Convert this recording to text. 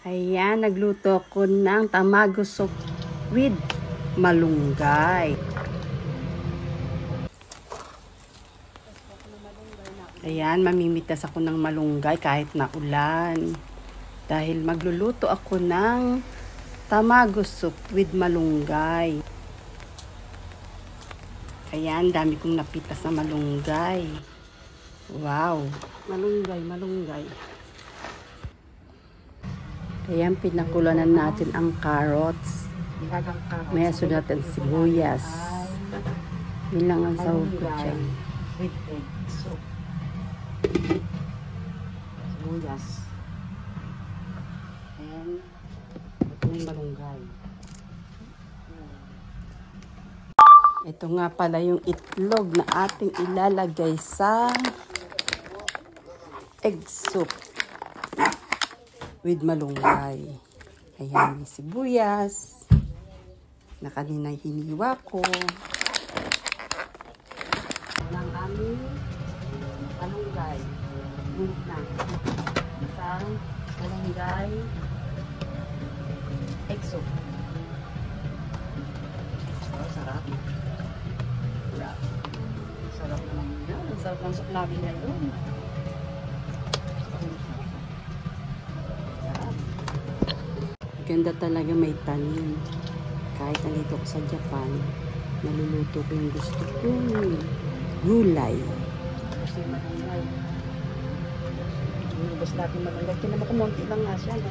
Ayan, nagluto ko ng tamago soup with malunggay. Ayan, mamimitas ako ng malunggay kahit na ulan. Dahil magluluto ako ng tamago soup with malunggay. Ayan, dami kong napitas na malunggay. Wow, malunggay. Ayan, pinakulanan natin ang carrots. May aso natin sibuyas. Yun lang ang sahog ko dyan. With egg soup. Sibuyas. And ito na yung malunggay. Ito nga pala yung itlog na ating ilalagay sa egg soup with malunggay. Ayan, may sibuyas na kanina hiniwa ko. Ng aming malunggay. Ngunit na. Isang malunggay egg soup. Oh, sarap. Sarap naman yun. Ang sarap ng soup namin ngayon. Ganda talaga, may tanim. Kahit nandito ko sa Japan, naluluto ko yung gusto kong gulay. Kasi malunggay. Nilabas natin malunggay. Kinabakumonti lang nga siya. No?